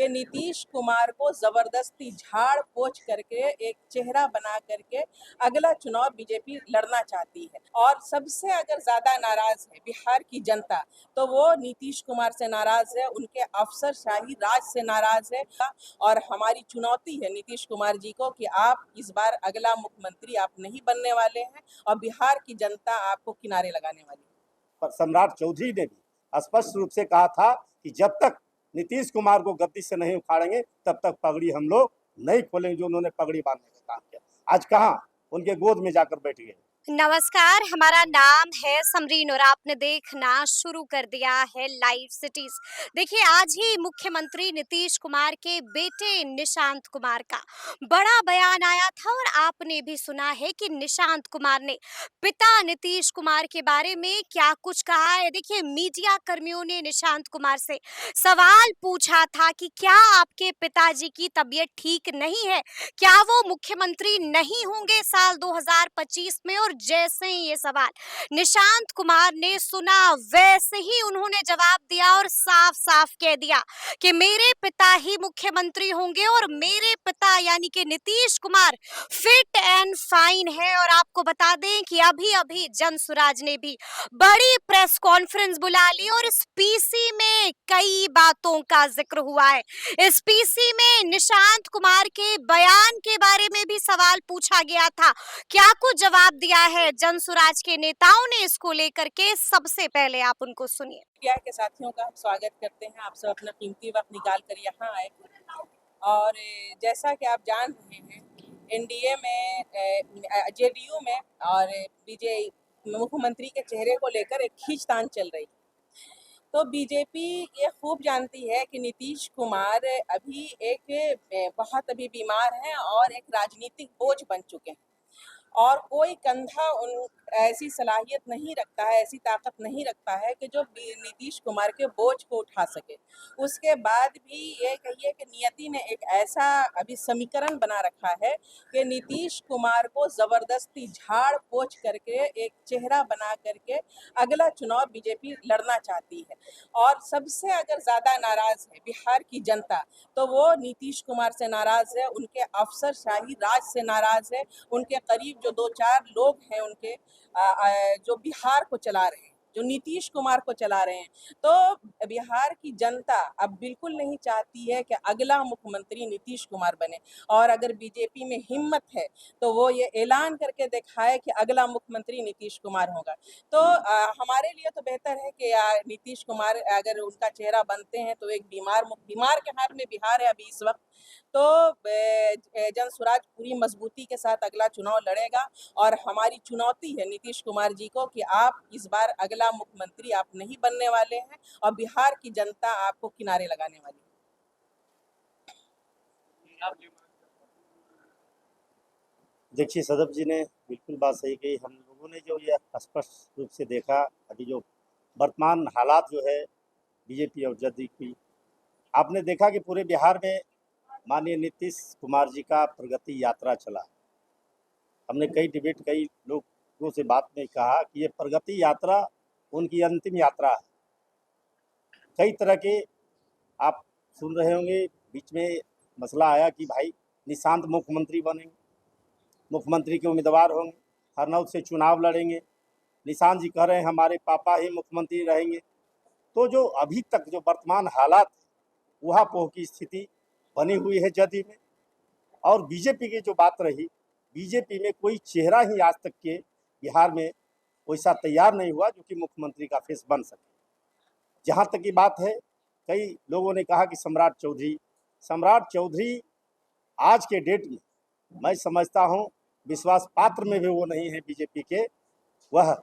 कि नीतीश कुमार को जबरदस्ती झाड़ पोछ करके एक चेहरा बना करके अगला चुनाव बीजेपी लड़ना चाहती है। और सबसे अगर ज्यादा नाराज है बिहार की जनता तो वो नीतीश कुमार से नाराज है, उनके अफसरशाही राज से नाराज है। और हमारी चुनौती है नीतीश कुमार जी को कि आप इस बार अगला मुख्यमंत्री आप नहीं बनने वाले हैं और बिहार की जनता आपको किनारे लगाने वाली है। सम्राट चौधरी ने भी स्पष्ट रूप से कहा था कि जब तक नीतीश कुमार को गद्दी से नहीं उखाड़ेंगे तब तक पगड़ी हम लोग नहीं खोलेंगे। जो उन्होंने पगड़ी बांधने का काम किया, आज कहाँ उनके गोद में जाकर बैठ गए। नमस्कार, हमारा नाम है समरीन और आपने देखना शुरू कर दिया है लाइव सिटीज। देखिए, आज ही मुख्यमंत्री नीतीश कुमार के बेटे निशांत कुमार का बड़ा बयान आया था और आपने भी सुना है कि निशांत कुमार ने पिता नीतीश कुमार के बारे में क्या कुछ कहा है। देखिए, मीडिया कर्मियों ने निशांत कुमार से सवाल पूछा था कि क्या आपके पिताजी की तबीयत ठीक नहीं है, क्या वो मुख्यमंत्री नहीं होंगे साल 2025 में। और जैसे ही ये सवाल निशांत कुमार ने सुना वैसे ही उन्होंने जवाब दिया और साफ साफ कह दिया कि मेरे पिता ही मुख्यमंत्री होंगे और मेरे पिता यानी कि Nitish Kumar fit and fine है। और आपको बता दें कि अभी अभी जनसुराज ने भी बड़ी प्रेस कॉन्फ्रेंस बुला ली और इस पीसी में कई बातों का जिक्र हुआ है। इस पीसी में निशांत कुमार के बयान के बारे में भी सवाल पूछा गया था। क्या कुछ जवाब दिया है जनसुराज के नेताओं ने इसको लेकर के, सबसे पहले आप उनको सुनिए। मीडिया के साथियों का हम स्वागत करते हैं। आप सब अपना कीमती वक्त निकाल कर यहाँ आए और जैसा कि आप जान रहे हैं एनडीए में, जेडीयू में और बीजेपी मुख्यमंत्री के चेहरे को लेकर एक खींचतान चल रही है। तो बीजेपी ये खूब जानती है कि नीतीश कुमार अभी बहुत बीमार हैं और एक राजनीतिक बोझ बन चुके हैं और कोई कंधा उन ऐसी सलाहियत नहीं रखता है, ऐसी ताकत नहीं रखता है कि जो नीतीश कुमार के बोझ को उठा सके। उसके बाद भी ये कहिए कि नियति ने एक ऐसा अभी समीकरण बना रखा है कि नीतीश कुमार को जबरदस्ती झाड़ पोछ करके एक चेहरा बना करके अगला चुनाव बीजेपी लड़ना चाहती है। और सबसे अगर ज्यादा नाराज है बिहार की जनता तो वो नीतीश कुमार से नाराज है, उनके अफसरशाही राज से नाराज है, उनके करीब जो 2-4 लोग हैं उनके जो बिहार को चला रहे हैं, जो नीतीश कुमार को चला रहे हैं। तो बिहार की जनता अब बिल्कुल नहीं चाहती है कि अगला मुख्यमंत्री नीतीश कुमार बने और अगर बीजेपी में हिम्मत है तो वो ये ऐलान करके दिखाए कि अगला मुख्यमंत्री नीतीश कुमार होगा। तो हमारे लिए तो बेहतर है कि नीतीश कुमार अगर उनका चेहरा बनते हैं तो एक बीमार के हाथ में बिहार है अभी इस वक्त। तो जनसुराज पूरी मजबूती के साथ अगला चुनाव लड़ेगा और हमारी चुनौती है नीतीश कुमार जी को कि आप इस बार अगला मुख्यमंत्री आप नहीं बनने वाले हैं और बिहार की जनता आपको किनारे लगाने वाली है। देखिए, सदफ जी ने बिल्कुल बात सही कही। हम लोगों ने जो ये स्पष्ट रूप से देखा अभी जो वर्तमान हालात जो है बीजेपी और जेडीयू की, आपने देखा कि पूरे बिहार में माननीय नीतीश कुमार जी का प्रगति यात्रा चला। हमने कई लोगों से बात में कहा कि ये प्रगति यात्रा उनकी अंतिम यात्रा है। कई तरह के आप सुन रहे होंगे, बीच में मसला आया कि भाई निशांत मुख्यमंत्री बनेंगे, मुख्यमंत्री के उम्मीदवार होंगे, हरनौत से चुनाव लड़ेंगे। निशांत जी कह रहे हैं हमारे पापा ही मुख्यमंत्री रहेंगे। तो जो अभी तक जो वर्तमान हालात वहाँ पोह की स्थिति बनी हुई है जेडीयू में। और बीजेपी की जो बात रही, बीजेपी में कोई चेहरा ही आज तक के बिहार में वैसा तैयार नहीं हुआ जो कि मुख्यमंत्री का फेस बन सके। जहाँ तक की बात है, कई लोगों ने कहा कि सम्राट चौधरी आज के डेट में मैं समझता हूँ विश्वास पात्र में भी वो नहीं है बीजेपी के। वह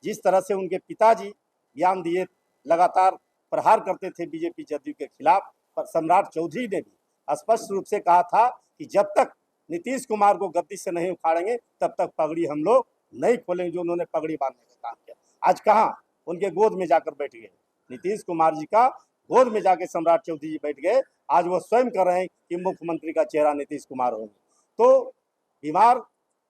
जिस तरह से उनके पिताजी ज्ञान दिए लगातार प्रहार करते थे बीजेपी जेडीयू के खिलाफ, पर सम्राट चौधरी ने भी स्पष्ट रूप से कहा था कि जब तक नीतीश कुमार को गद्दी से नहीं उखाड़ेंगे तब तक पगड़ी हम लोग नहीं खोलेंगे। जो उन्होंने पगड़ी बांधने का काम किया, आज कहाँ उनके गोद में जाकर बैठ गए। नीतीश कुमार जी का गोद में जाके सम्राट चौधरी जी बैठ गए। आज वो स्वयं कर रहे हैं कि मुख्यमंत्री का चेहरा नीतीश कुमार होंगे। तो बीमार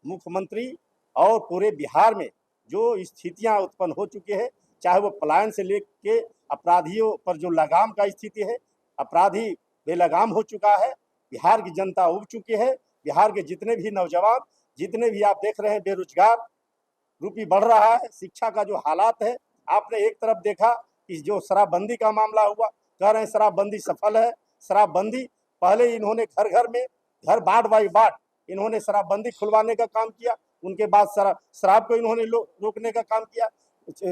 मुख्यमंत्री और पूरे बिहार में जो स्थितियां उत्पन्न हो चुकी है, चाहे वो पलायन से लेके अपराधियों पर जो लगाम का स्थिति है, अपराधी बेलगाम हो चुका है। बिहार की जनता उब चुकी है। बिहार के जितने भी नौजवान, जितने भी आप देख रहे हैं बेरोजगार रूपी बढ़ रहा है। शिक्षा का जो हालात है, आपने एक तरफ देखा कि जो शराबबंदी का मामला हुआ, कह रहे हैं शराबबंदी सफल है। शराबबंदी पहले इन्होंने घर घर में, घर बाट बाई बाट इन्होंने शराबबंदी खुलवाने का काम किया। उनके बाद शराब को इन्होंने रोकने का काम किया,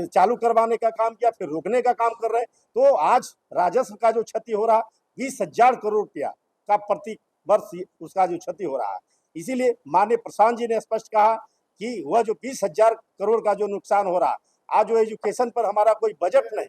चालू करवाने का काम किया, फिर रोकने का काम कर रहे हैं। तो आज राजस्व का जो क्षति हो रहा 20,000 करोड़ रुपया का प्रति वर्ष उसका जो क्षति हो रहा है। इसीलिए माननीय प्रशांत जी ने स्पष्ट कहा कि वह जो 20,000 करोड़ का जो नुकसान हो रहा, आज जो एजुकेशन पर हमारा कोई बजट नहीं,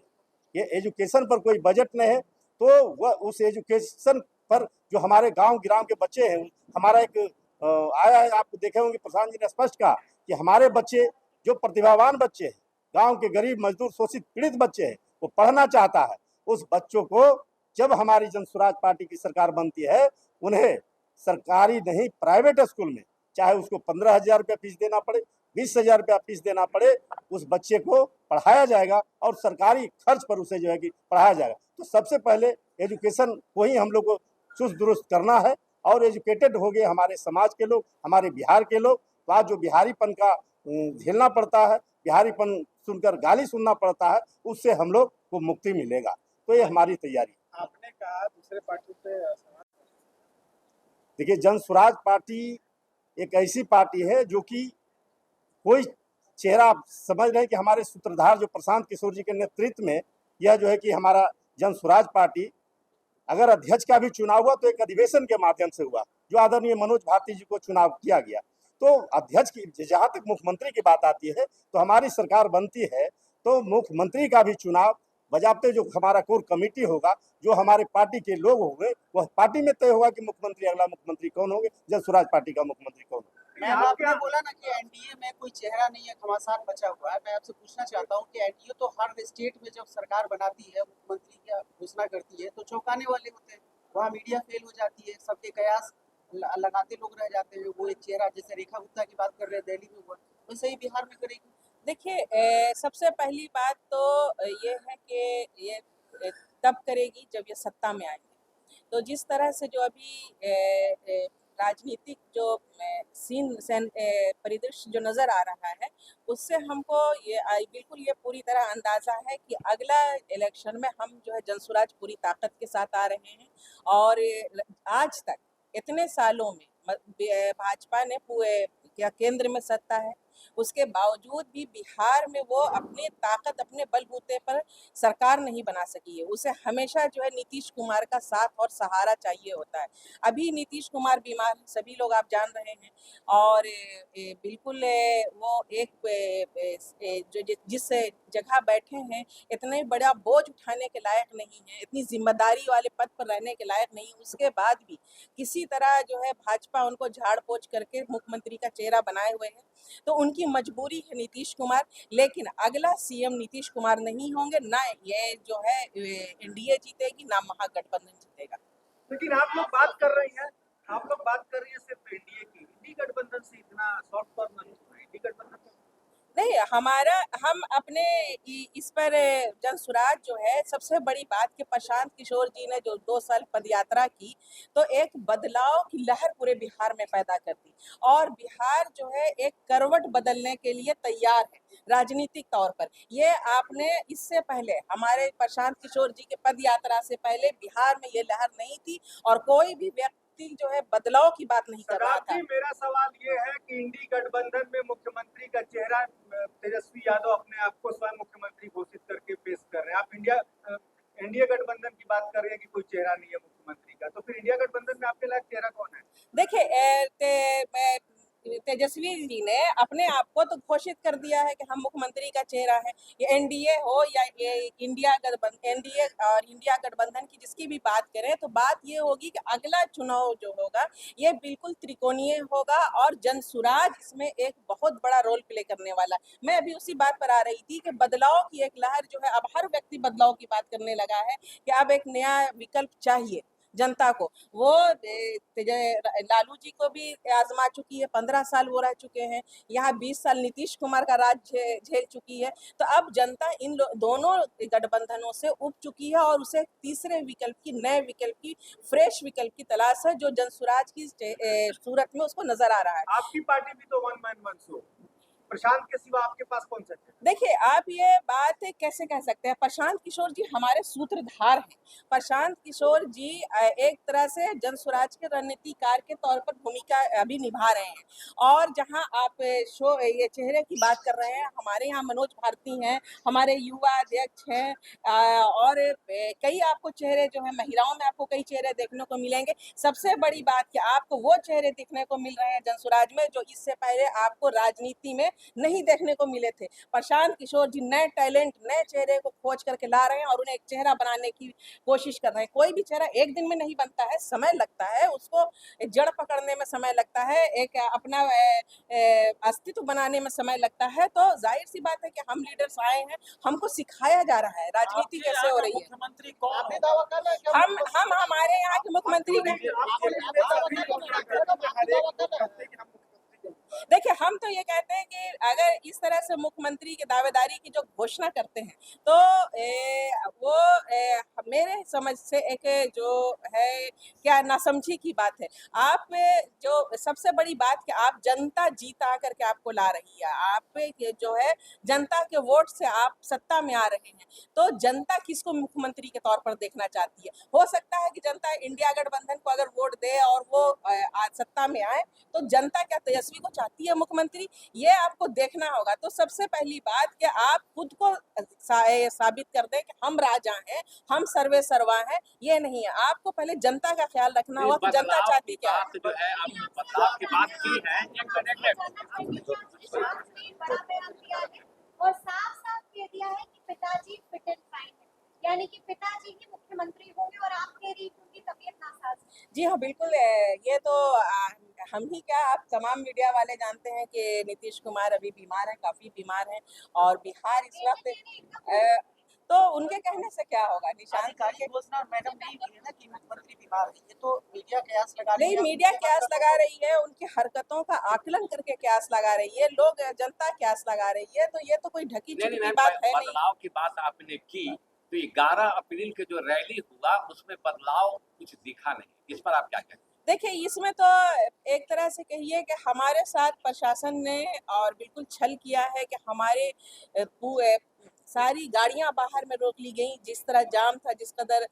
ये एजुकेशन पर कोई बजट नहीं है, तो वह उस एजुकेशन पर जो हमारे गांव गिराम के बच्चे हैं, हमारा एक आया है, आप देखे होंगे प्रधान जी ने स्पष्ट कहा कि हमारे बच्चे जो प्रतिभावान बच्चे हैं, गांव के गरीब मजदूर शोषित पीड़ित बच्चे हैं, वो पढ़ना चाहता है। उस बच्चों को जब हमारी जनसुराज पार्टी की सरकार बनती है, उन्हें सरकारी नहीं प्राइवेट स्कूल में, चाहे उसको 15,000 रुपया फीस देना पड़े, 20,000 रुपया फीस देना पड़े, उस बच्चे को पढ़ाया जाएगा और सरकारी खर्च पर उसे जो है कि पढ़ाया जाएगा। तो सबसे पहले एजुकेशन को ही हम लोग को चुस्त दुरुस्त करना है और एजुकेटेड हो गए हमारे समाज के लोग, हमारे बिहार के लोग। तो आज जो बिहारीपन का झेलना पड़ता है, बिहारीपन सुनकर गाली सुनना पड़ता है, उससे हम लोग को मुक्ति मिलेगा। तो ये हमारी तैयारी। आपने कहा दूसरे पार्टी पे देखिए, जनसुराज पार्टी एक ऐसी पार्टी है जो कि कोई चेहरा, आप समझ रहे हैं कि हमारे सूत्रधार जो प्रशांत किशोर जी के नेतृत्व में यह जो है कि हमारा जनसुराज पार्टी, अगर अध्यक्ष का भी चुनाव हुआ तो एक अधिवेशन के माध्यम से हुआ, जो आदरणीय मनोज भारती जी को चुनाव किया गया। तो अध्यक्ष की, जहां तक मुख्यमंत्री की बात आती है, तो हमारी सरकार बनती है तो मुख्यमंत्री का भी चुनाव बजाते जो हमारा कोर कमेटी होगा, जो हमारे पार्टी के लोग होंगे, वह पार्टी में तय होगा कि मुख्यमंत्री, अगला मुख्यमंत्री कौन होंगे, जनसुराज पार्टी का मुख्यमंत्री कौन होगा। मैम, आपने बोला ना कि एनडीए में कोई चेहरा नहीं है, घमासान बचा हुआ है। मैं आपसे पूछना चाहता हूं कि एनडीए तो हर स्टेट में जब सरकार बनाती है, मुख्यमंत्री की घोषणा करती है, तो चौंकाने वाले होते हैं। वहाँ मीडिया फेल हो जाती है, सबके कयास लगाते लोग रह जाते हैं। वो एक चेहरा, जैसे रेखा गुप्ता की बात कर रहे हैं, दिल्ली में हुआ, वैसे ही बिहार में करेगी। देखिए, सबसे पहली बात तो ये है कि ये तब करेगी जब ये सत्ता में आएंगे। तो जिस तरह से जो अभी राजनीतिक जो परिदृश्य जो नज़र आ रहा है, उससे हमको ये बिल्कुल ये पूरी तरह अंदाज़ा है कि अगला इलेक्शन में हम जो है जनसुराज पूरी ताकत के साथ आ रहे हैं। और आज तक इतने सालों में भाजपा ने पूरे क्या केंद्र में सत्ता है, उसके बावजूद भी बिहार में वो अपनी ताकत, अपने बलबूते पर सरकार नहीं बना सकी है। उसे हमेशा जो है नीतीश कुमार का साथ और सहारा चाहिए होता है। अभी नीतीश कुमार बीमार, सभी लोग आप जान रहे हैं। और बिल्कुल वो जिस जगह बैठे हैं, इतने बड़ा बोझ उठाने के लायक नहीं है, इतनी जिम्मेदारी वाले पद पर रहने के लायक नहीं। उसके बाद भी किसी तरह जो है भाजपा उनको झाड़ पोछ करके मुख्यमंत्री का चेहरा बनाए हुए है। तो उनकी मजबूरी है नीतीश कुमार, लेकिन अगला सीएम नीतीश कुमार नहीं होंगे, ना ये जो है एनडीए जीतेगी, ना महागठबंधन जीतेगा। लेकिन आप लोग बात कर रही हैं, सिर्फ एनडीए की। इंडी गठबंधन से इतना सॉफ्ट कॉर्नर नहीं हुआ। इंडी गठबंधन नहीं, हम अपने इस पर जनसुराज जो है, सबसे बड़ी बात कि प्रशांत किशोर जी ने जो 2 साल पदयात्रा की, तो एक बदलाव की लहर पूरे बिहार में पैदा कर दी। और बिहार जो है एक करवट बदलने के लिए तैयार है राजनीतिक तौर पर। ये आपने इससे पहले, हमारे प्रशांत किशोर जी के पदयात्रा से पहले बिहार में ये लहर नहीं थी और कोई भी व्यक्ति जो है बदलाव की बात नहीं कर रहा था। मेरा सवाल ये है कि इंडी गठबंधन में मुख्यमंत्री का चेहरा तेजस्वी यादव अपने आप को स्वयं मुख्यमंत्री घोषित करके पेश कर रहे हैं। आप एनडीए गठबंधन की बात कर रहे हैं कि कोई चेहरा नहीं है मुख्यमंत्री का, तो फिर इंडिया गठबंधन में आपके लायक चेहरा कौन है? देखिए, तेजस्वी जी ने अपने आप को तो घोषित कर दिया है कि हम मुख्यमंत्री का चेहरा है। ये एनडीए हो या ये एनडीए और इंडिया गठबंधन की जिसकी भी बात करें, तो बात ये होगी कि अगला चुनाव जो होगा ये बिल्कुल त्रिकोणीय होगा और जनसुराज इसमें एक बहुत बड़ा रोल प्ले करने वाला है। मैं अभी उसी बात पर आ रही थी कि बदलाव की एक लहर जो है, अब हर व्यक्ति बदलाव की बात करने लगा है कि अब एक नया विकल्प चाहिए। जनता को। वो लालू जी को भी आजमा चुकी है, 15 साल वो रह चुके हैं, यहाँ 20 साल नीतीश कुमार का राज झेल चुकी है। तो अब जनता इन दोनों गठबंधनों से उब चुकी है और उसे तीसरे विकल्प की, नए विकल्प की, फ्रेश विकल्प की तलाश है, जो जनसुराज की सूरत में उसको नजर आ रहा है। आपकी पार्टी भी तो वन मैन वन शो, प्रशांत के सिवा आपके पास कौन सा है? देखिए, आप ये बात कैसे कह सकते हैं? प्रशांत किशोर जी हमारे सूत्रधार हैं। प्रशांत किशोर जी एक तरह से जनसुराज के रणनीतिकार के तौर पर भूमिका अभी निभा रहे हैं। और जहां आप ये चेहरे की बात कर रहे हैं, हमारे यहाँ मनोज भारती हैं, हमारे युवा अध्यक्ष हैं, और कई आपको चेहरे जो है, महिलाओं में आपको कई चेहरे देखने को मिलेंगे। सबसे बड़ी बात कि आपको वो चेहरे देखने को मिल रहे हैं जनसुराज में जो इससे पहले आपको राजनीति में नहीं देखने को मिले थे। प्रशांत किशोर जी नए टैलेंट, नए चेहरे को खोज करके ला रहे हैं और उन्हें एक चेहरा बनाने की कोशिश कर रहे हैं। कोई भी चेहरा एक दिन में नहीं बनता है, समय लगता है, उसको जड़ पकड़ने में समय लगता है, एक अपना अस्तित्व बनाने में समय लगता है। तो जाहिर सी बात है कि हम लीडर्स आए हैं, हमको सिखाया जा रहा है राजनीति कैसे हो रही है। मुख्यमंत्री कौन आपने है? दावा करना है क्या? हम हमारे यहाँ के मुख्यमंत्री देखिए, हम तो ये कहते हैं कि अगर इस तरह से मुख्यमंत्री की दावेदारी की जो घोषणा करते हैं तो वो मेरे समझ से एक जो है क्या नासमझी की बात है। आप जो सबसे बड़ी बात कि आप जनता जीता करके आपको ला रही है, आप जो है जनता के वोट से आप सत्ता में आ रहे हैं, तो जनता किसको मुख्यमंत्री के तौर पर देखना चाहती है? हो सकता है कि जनता इंडिया गठबंधन को अगर वोट दे और वो आज सत्ता में आए, तो जनता क्या तेजस्वी को चाहती है मुख्यमंत्री? ये आपको देखना होगा। तो सबसे पहली बात कि आप खुद को साबित कर दें कि हम राजा हैं, हम सर्वे सर्वा हैं, ये नहीं है। आपको पहले जनता का ख्याल रखना होगा कि जनता चाहती क्या है। जो है आपने बदलाव की बात की है, और साफ साफ कह दिया है कि पिताजी फिट एंड फाइन है, यानी कि पिताजी ही मुख्यमंत्री होंगे और आप कह रही कि उनकी तबीयत नासाज है। जी हाँ, बिल्कुल। ये तो हम ही क्या, आप तमाम मीडिया वाले जानते हैं कि नीतीश कुमार अभी बीमार हैं, काफ़ी बीमार हैं और बिहार इस वक्त तो उनके कहने से क्या होगा? निशांत आधिकारिक घोषणा मैडम नहीं हुई है ना कि मुख्यमंत्री बीमार है, ये तो मीडिया कयास लगा रही नहीं, है। मीडिया कयास लगा रही है, उनकी हरकतों का आकलन करके कयास लगा रही है, लोग जनता कयास लगा रही है, तो ये तो कोई ढकी छुपी बात है नहीं। बदलाव की बात आपने की, तो 11 अप्रैल के जो रैली हुआ उसमें बदलाव कुछ दिखा नहीं, इस पर आप क्या कहते हैं? देखिए, इसमें तो एक तरह से कहिए कि हमारे साथ प्रशासन ने और बिल्कुल छल किया है कि हमारे सारी गाड़ियां बाहर में रोक ली गई। जिस तरह जाम था, जिस कदर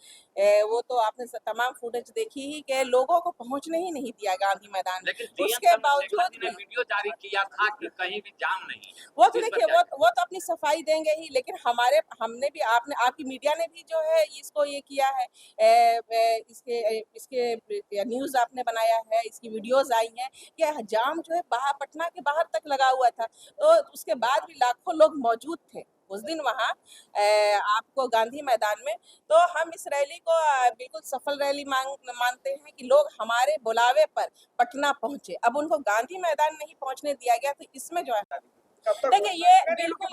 वो तो आपने तमाम फुटेज देखी ही कि लोगों को पहुंचने ही नहीं दिया गांधी मैदान में। लेकिन उसके बावजूद ने वीडियो जारी किया था कि कहीं भी जाम नहीं। वो तो देखिए, वो तो अपनी सफाई देंगे ही, लेकिन हमने भी, आपकी मीडिया ने भी जो है इसको ये किया है, इसके न्यूज़ आपने बनाया है, इसकी वीडियोस आई हैं कि जाम जो है पटना के बाहर तक लगा हुआ था, तो उसके बाद भी लाखों लोग मौजूद थे उस दिन वहाँ आपको गांधी मैदान में। तो हम इस रैली को बिल्कुल सफल रैली मानते हैं कि लोग हमारे बुलावे पर पटना पहुंचे। अब उनको गांधी मैदान नहीं पहुंचने दिया गया, तो इसमें जो है देखिए, ये बिल्कुल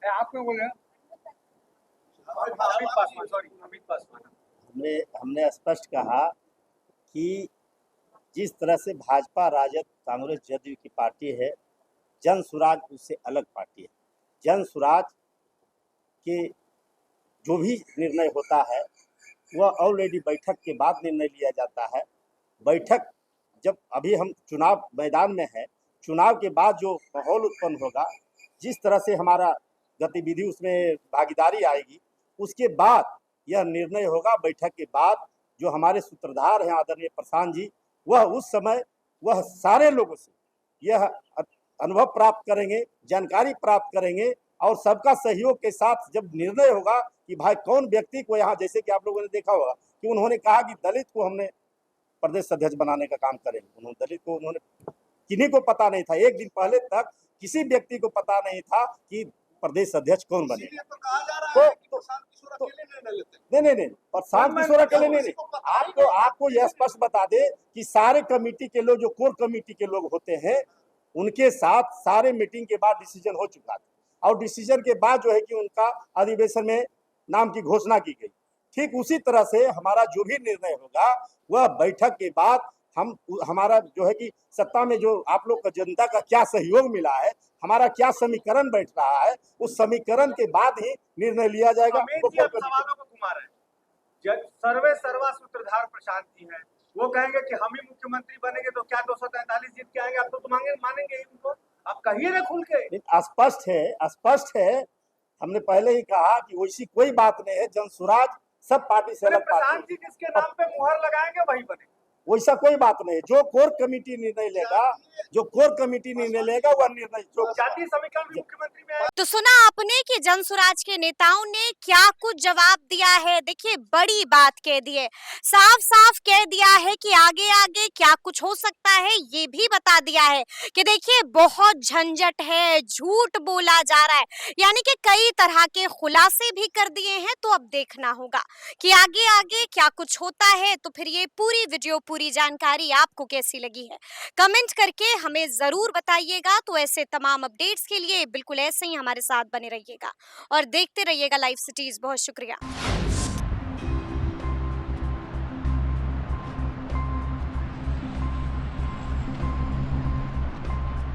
आपने बोले हमने स्पष्ट कहा कि जिस तरह से भाजपा राजद कांग्रेस जदयू की पार्टी है, जनसुराज उससे अलग पार्टी है। जनसुराज के जो भी निर्णय होता है वह ऑलरेडी बैठक के बाद निर्णय लिया जाता है। बैठक जब अभी हम चुनाव मैदान में है, चुनाव के बाद जो माहौल उत्पन्न होगा, जिस तरह से हमारा गतिविधि उसमें भागीदारी आएगी, उसके बाद यह निर्णय होगा। बैठक के बाद जो हमारे सूत्रधार हैं आदरणीय प्रशांत जी, वह उस समय वह सारे लोगों से यह अनुभव प्राप्त करेंगे, जानकारी प्राप्त करेंगे और सबका सहयोग के साथ जब निर्णय होगा कि भाई कौन व्यक्ति को यहाँ, जैसे कि आप लोगों ने देखा होगा कि उन्होंने कहा कि दलित को हमने प्रदेश अध्यक्ष बनाने का काम करेंगे। उन्होंने दलित को, उन्होंने किन्हीं को पता नहीं था, एक दिन पहले तक किसी व्यक्ति को पता नहीं था कि प्रदेश अध्यक्ष कौन बने। नहीं, प्रशांत किशोर अकेले नहीं। आपको यह स्पष्ट बता दे कि सारे कमेटी के लोग, जो कोर कमेटी के लोग होते हैं, उनके साथ सारे मीटिंग के बाद डिसीजन हो चुका था और डिसीजन के बाद जो है कि उनका अधिवेशन में नाम की घोषणा की गई। ठीक उसी तरह से हमारा जो भी निर्णय होगा वह बैठक के बाद हमारा जो है कि सत्ता में जो आप लोग का जनता का क्या सहयोग मिला है, हमारा क्या समीकरण बैठ रहा है, उस समीकरण के बाद ही निर्णय लिया जाएगा। अमित जी, आप सवालों को घुमा रहे हैं। जब सर्वे सर्वा सूत्रधार प्रशांत जी हैं, वो कहेंगे कि हम ही मुख्यमंत्री बनेंगे तो क्या 243 जीत के आएंगे, आप तो मानेंगे ही उनको, आप कहिए ना खुल के। स्पष्ट है। हमने पहले ही कहा कि वैसी कोई बात नहीं है, जनसुराज सब पार्टी से अलग प्रशांत जी जिसके नाम पे मुहर लगाएंगे वही बनेंगे, वैसा कोई बात नहीं। जो कोर कमेटी निर्णय लेगा वह निर्णय जो जातीय समीकरण भी मुख्यमंत्री में तो सुना आपने कि जनसुराज के नेताओं ने क्या कुछ जवाब दिया है। देखिए बड़ी बात कह दी है, साफ साफ कह दिया है कि आगे आगे क्या कुछ हो सकता है, ये भी बता दिया है कि देखिए बहुत झंझट है, झूठ बोला जा रहा है, यानी कि कई तरह के खुलासे भी कर दिए हैं। तो अब देखना होगा कि आगे आगे क्या कुछ होता है। तो फिर ये पूरी वीडियो, पूरी जानकारी आपको कैसी लगी है, कमेंट करके हमें जरूर बताइएगा। तो ऐसे तमाम अपडेट्स के लिए बिल्कुल ऐसे ही हमारे साथ बने रहिएगा और देखते रहिएगा लाइव सिटीज। बहुत शुक्रिया।